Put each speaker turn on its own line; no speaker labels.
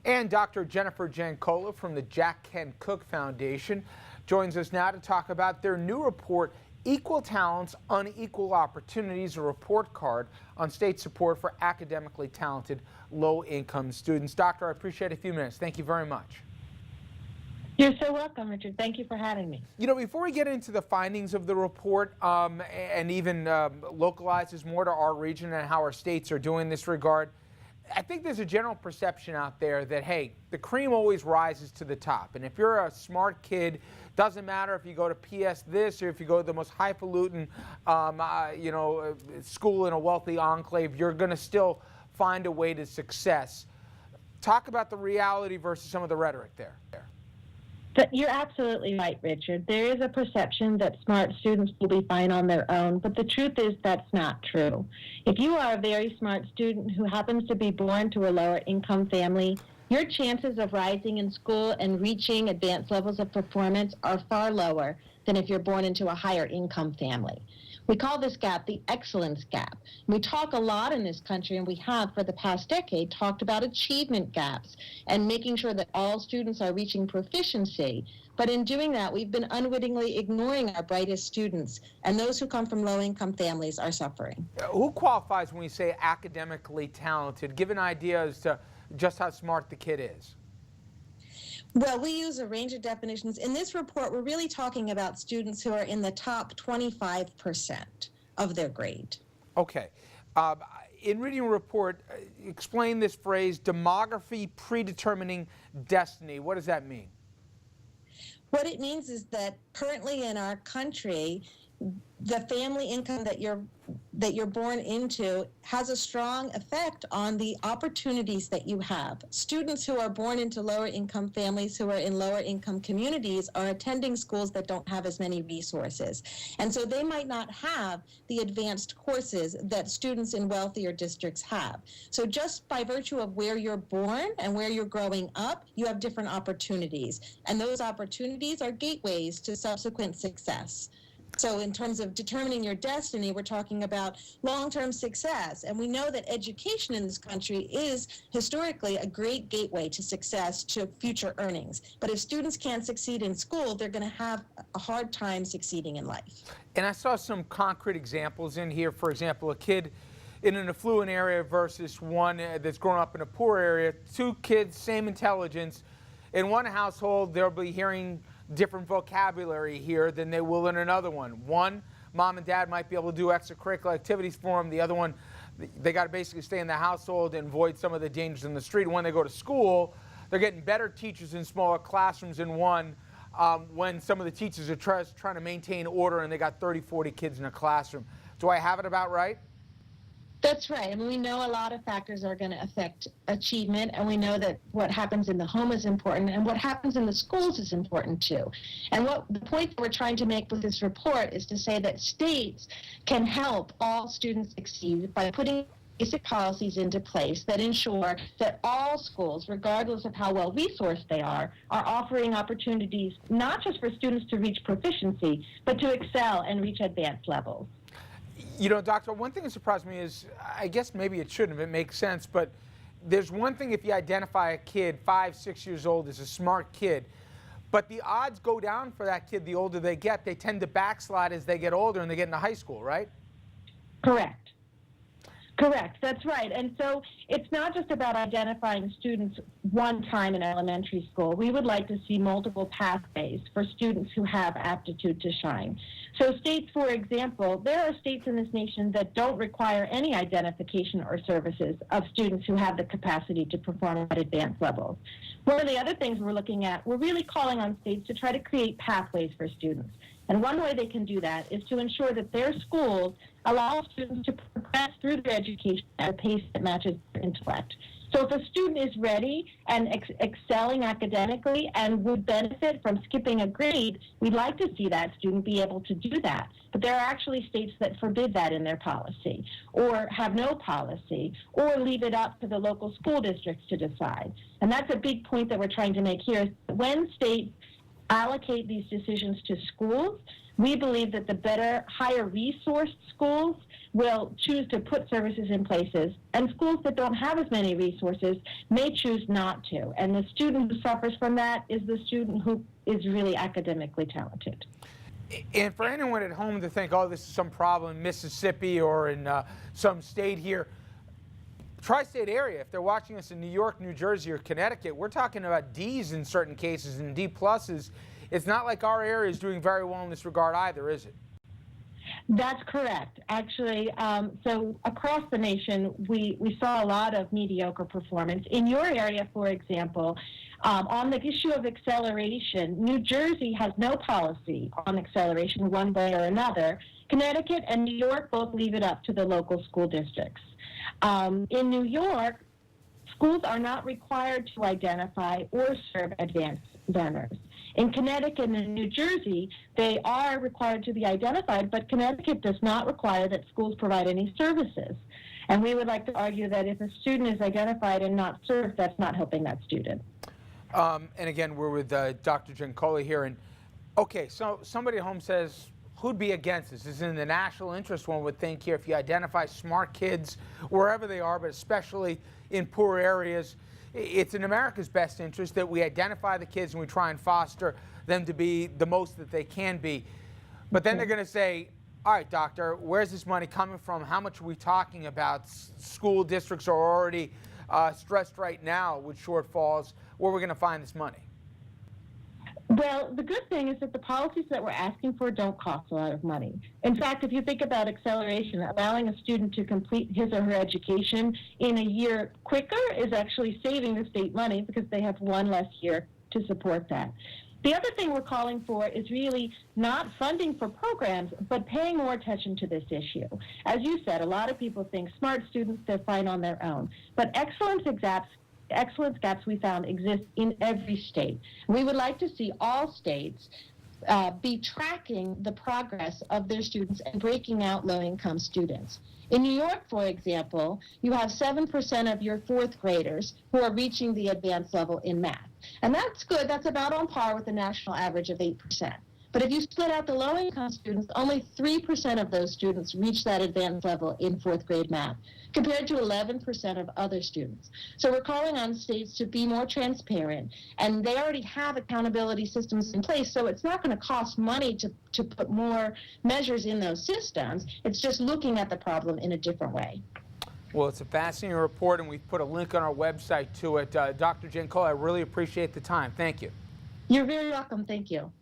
And Dr. Jennifer Giancola from the Jack Kent Cooke Foundation joins us now to talk about their new report, Equal Talents, Unequal Opportunities, a report card on state support for academically talented low-income students. Doctor, I appreciate a few minutes. Thank you very much.
You're so welcome, Richard. Thank you for having me.
You know, before we get into the findings of the report and even localizes more to our region and how our states are doing in this regard, I think there's a general perception out there that, hey, the cream always rises to the top. And if you're a smart kid, doesn't matter if you go to PS this or if you go to the most highfalutin, school in a wealthy enclave, you're going to still find a way to success. Talk about the reality versus some of the rhetoric there.
You're absolutely right, Richard. There is a perception that smart students will be fine on their own, but the truth is that's not true. If you are a very smart student who happens to be born to a lower income family, your chances of rising in school and reaching advanced levels of performance are far lower than if you're born into a higher income family. We call this gap the excellence gap. We talk a lot in this country, and we have for the past decade talked about achievement gaps and making sure that all students are reaching proficiency. But in doing that, we've been unwittingly ignoring our brightest students, and those who come from low-income families are suffering.
Who qualifies when we say academically talented? Give an idea as to just how smart the kid is.
Well, we use a range of definitions. In this report, we're really talking about students who are in the top 25% of their grade.
Okay. In reading a report, explain this phrase, demography predetermining destiny. What does that mean?
What it means is that currently in our country, the family income that you're born into has a strong effect on the opportunities that you have. Students who are born into lower income families who are in lower income communities are attending schools that don't have as many resources. And so they might not have the advanced courses that students in wealthier districts have. So just by virtue of where you're born and where you're growing up, you have different opportunities. And those opportunities are gateways to subsequent success. So in terms of determining your destiny, we're talking about long-term success. And we know that education in this country is historically a great gateway to success, to future earnings. But if students can't succeed in school, they're going to have a hard time succeeding in life.
And I saw some concrete examples in here. For example, a kid in an affluent area versus one that's grown up in a poor area. Two kids, same intelligence. In one household, they'll be hearing different vocabulary here than they will in another one. One, mom and dad might be able to do extracurricular activities for them. The other one, they got to basically stay in the household and avoid some of the dangers in the street. When they go to school, they're getting better teachers in smaller classrooms in one when some of the teachers are trying to maintain order and they got 30, 40 kids in a classroom. Do I have it about right?
That's right. I mean, we know a lot of factors are going to affect achievement, and we know that what happens in the home is important, and what happens in the schools is important too. And the point that we're trying to make with this report is to say that states can help all students succeed by putting basic policies into place that ensure that all schools, regardless of how well resourced they are offering opportunities not just for students to reach proficiency, but to excel and reach advanced levels.
You know, Doctor, one thing that surprised me is, I guess maybe it shouldn't, it makes sense, but there's one thing if you identify a kid 5, 6 years old as a smart kid, but the odds go down for that kid the older they get. They tend to backslide as they get older and they get into high school, right?
Correct. Correct, that's right. And so it's not just about identifying students one time in elementary school. We would like to see multiple pathways for students who have aptitude to shine. So states, for example, there are states in this nation that don't require any identification or services of students who have the capacity to perform at advanced levels. One of the other things we're looking at, we're really calling on states to try to create pathways for students. And one way they can do that is to ensure that their schools allow students to progress through their education at a pace that matches their intellect. So if a student is ready and excelling academically and would benefit from skipping a grade, we'd like to see that student be able to do that. But there are actually states that forbid that in their policy, or have no policy, or leave it up to the local school districts to decide. And that's a big point that we're trying to make here, is that when states allocate these decisions to schools. We believe that the better, higher resourced schools will choose to put services in places, and schools that don't have as many resources may choose not to. And the student who suffers from that is the student who is really academically talented.
And for anyone at home to think, oh, this is some problem in Mississippi or in some state here, tri-state area, if they're watching us in New York, New Jersey, or Connecticut, we're talking about D's in certain cases and D pluses. It's not like our area is doing very well in this regard either, is it?
That's correct. Actually, so across the nation, we saw a lot of mediocre performance. In your area, for example, on the issue of acceleration, New Jersey has no policy on acceleration one way or another. Connecticut and New York both leave it up to the local school districts. In New York, schools are not required to identify or serve advanced learners. In Connecticut and New Jersey, they are required to be identified, but Connecticut does not require that schools provide any services. And we would like to argue that if a student is identified and not served, that's not helping that student.
And again, we're with Dr. Giancola here. And okay, so somebody at home says, who'd be against this? This is in the national interest, one would think, here. If you identify smart kids wherever they are, but especially in poor areas, it's in America's best interest that we identify the kids and we try and foster them to be the most that they can be. But then they're going to say, all right, doctor, where's this money coming from? How much are we talking about? School districts are already stressed right now with shortfalls. Where are we going to find this money?
Well, the good thing is that the policies that we're asking for don't cost a lot of money. In fact, if you think about acceleration, allowing a student to complete his or her education in a year quicker is actually saving the state money because they have one less year to support that. The other thing we're calling for is really not funding for programs, but paying more attention to this issue. As you said, a lot of people think smart students, they're fine on their own. But excellence gaps we found exist in every state. We would like to see all states be tracking the progress of their students and breaking out low-income students. In New York, for example, you have 7% of your fourth graders who are reaching the advanced level in math. And that's good. That's about on par with the national average of 8%. But if you split out the low-income students, only 3% of those students reach that advanced level in fourth grade math, compared to 11% of other students. So we're calling on states to be more transparent, and they already have accountability systems in place, so it's not going to cost money to put more measures in those systems. It's just looking at the problem in a different way.
Well, it's a fascinating report, and we've put a link on our website to it. Dr. Giancola, I really appreciate the time. Thank you.
You're very welcome. Thank you.